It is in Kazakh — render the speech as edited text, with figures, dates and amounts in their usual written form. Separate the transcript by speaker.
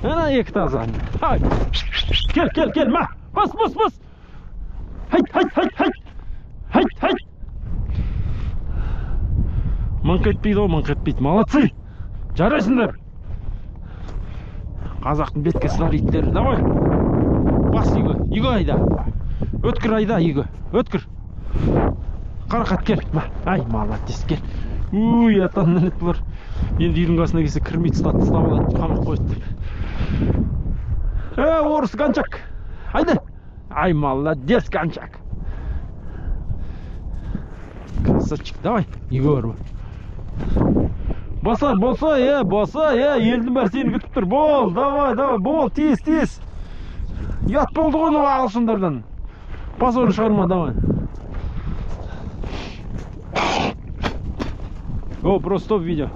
Speaker 1: Ана екі таза. Ай. Кел, ма. Бас. Хайт. Мыңқ етпейді. Молодцы. Жарайсыңдар. Қазақтың бетке сынар иттері. Давай. Бас үйге айда. Өткір айда үйге. Өткір. Қарақат кел. Ай, молодец, кел. Атан нәлет бұлар. Енді үйдің қасына келсе кірмейді, ұстап алады, қамақ қойды деп. Орыс Гончак. Айда. Ай, молодец, Гончак. Красавчик, давай. Үйге бар. Болса, елдің бәрі сені күтіп тұр. Бол, давай, бол, тез. Ят болды ғой ағылшындардан. Пасорын шығарма, давай. О, просто стоп видео.